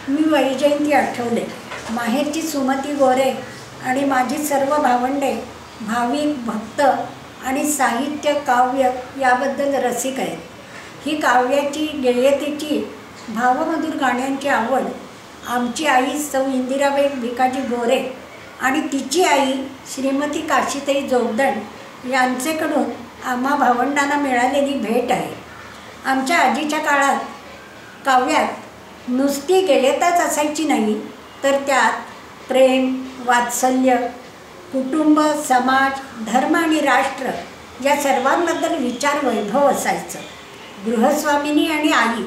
मी वैजयंती आठवले, माहेरची सुमती गोरे आणि माझी सर्व भावंडे भाविक भक्त आणि साहित्य काव्य याबद्दल रसिक आहेत. ही काव्याची गेयतेची भावमधुर गाण्यांची आवड आमची आई सौ इंदिराबाई भिकाजी गोरे आणि तिची आई श्रीमती काशीताई जोगदंड यांचेकडून आम्हा भावंडांना मिळालेली भेट आहे. आमच्या आजीच्या काळात काव्यात नुसती गेयताच असायची नाही, तर त्यात प्रेम, वात्सल्य, कुटुंब, समाज, धर्म आणि राष्ट्र या सर्वांबद्दल विचार वैभव असायचं. गृहस्वामिनी आणि आई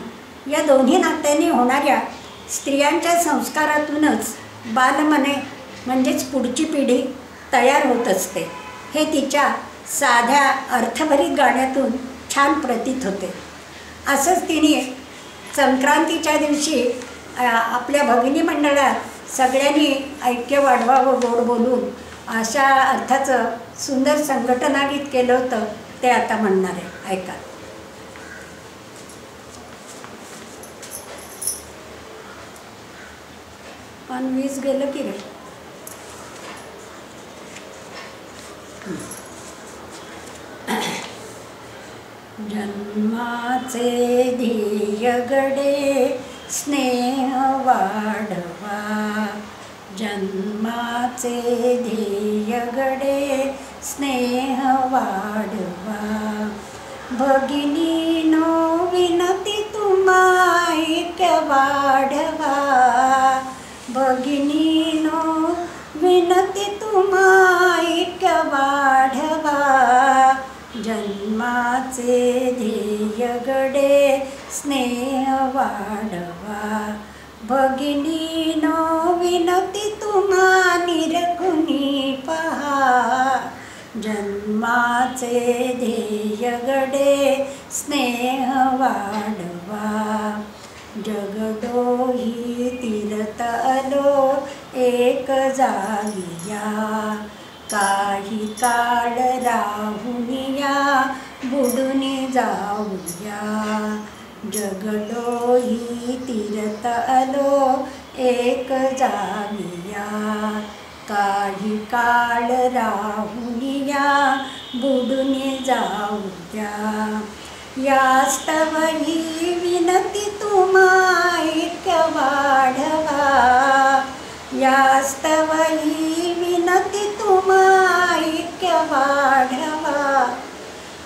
या दोन्ही नात्याने होणाऱ्या स्त्रियांच्या संस्कारातूनच बालमने म्हणजेच पुढची पिढी तयार होत असते, हे तिच्या साध्या अर्थभरीत गाण्यातून छान प्रतीत होते. असंच तिने संक्रांतीच्या दिवशी आपल्या भगिनी मंडळात सगळ्यांनी ऐक्य वाढवावं गोड बोलून अशा अर्थाचं सुंदर संघटनागीत केलं होतं, ते आता म्हणणार आहे, ऐका. पण 20 गेलं की रे. जन्माचे ध्येय गडे स्नेह वाढवा, जन्माचे ध्येय गडे स्नेह वाढवा. भगिनीनो विनती तुम्हा ऐक्य वाढवा, भगिनीनो विनती तुम्हा ऐक्य वाढवा. जन्माचे ध्येय गडे स्नेह वाढवा, भगिनीनो विनती तुम्हा निरखुनी पहा. जन्माचे ध्येय गडे स्नेह वाढवा. जगडोही तीर्थ आलो एक जागिया, काही काळ राहुनिया बुडून जाऊया. जगडोही तीर्थ आलो एक जागिया, काही काळ राहुनिया बुडून जाऊया. यास्तव ही विनती तुम्हा ऐक्य वाढवा, यास्तव ही विनती तुम्हा ऐक्य वाढवा.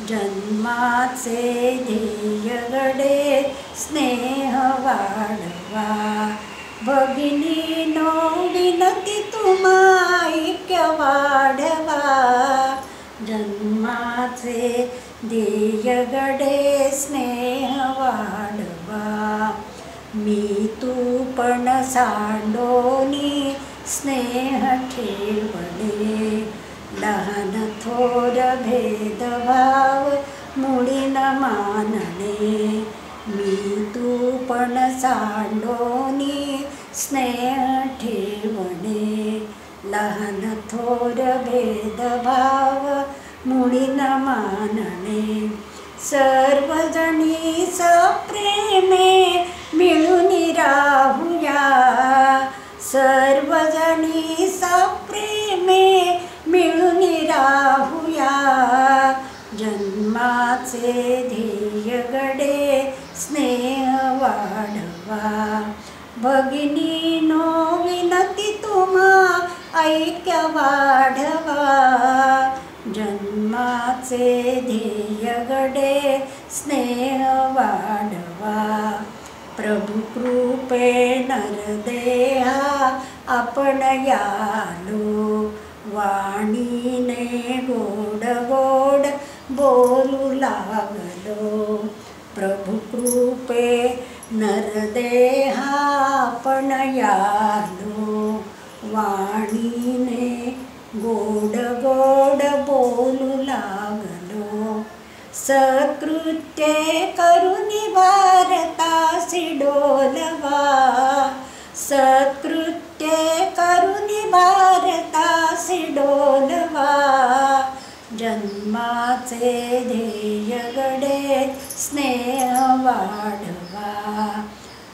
जन्माचे ध्येय गडे स्नेह वाढवा, भगिनीनो विनती तुम्हा ऐक्य वाढवा. जन्माचे ध्येय गडे स्नेह वाढवा. मी तू पण सांडोनी स्नेह ठेवणे, लहान थोर भेदभाव मुळी न मानणे. मी तू पण सांडोनी स्नेह ठेवणे, लहान थोर भेदभाव मुळी न मानणे. सर्वजणी सप्रेमे मिळून राहूया, सर्वजणी सप्रेमे मिळून राहूया. जन्माचे ध्येय गडे स्नेह वाढवा, भगिनीनो विनती तुम्हा ऐक्य वाढवा. जन्माचे ध्येय गडे स्नेह वाढवा. प्रभु कृपे नरदेहा आपण यालो, वाणीने गोड गोड बोलू लागलो. प्रभु कृपे नरदेहा आपण यालो, वाणीने गोड गोड बोलू लागलो. सत्कृत्ये करुणी भारतासी डोलवा, सत्कृत्ये करुणी भारतासी डोलवा. जन्माचे ध्येय गडे स्नेह वाढवा,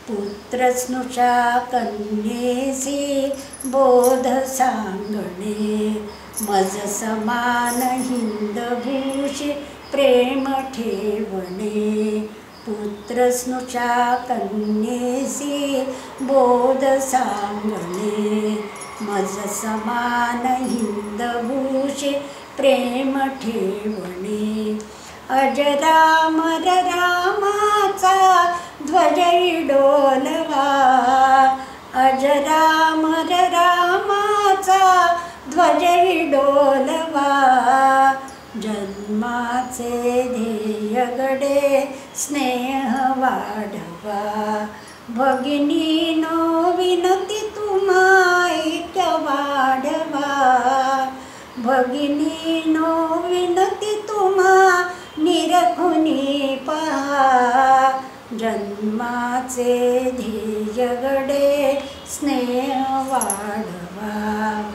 पुत्रस्नुषा कन्येसी बोध सांगणे, मज समान हिंदभूषी प्रेम ठेवणे. पुत्रस्नुषा कन्येसी बोध सांगणे, मज समान हिंदभूषी प्रेम ठेवणे. अजरामर रामाचा ध्वज डोलवा, अजरामर रामाचा ध्वज डोलवा. जन्माचे ध्येय गडे स्नेह वाढवा. भगिनीनो विनती तुम्हा ऐक्य वाढवा. भगिनीनो विनती तुम्हा निरखुनी पहा. जन्माचे ध्येय गडे स्नेह वाढवा.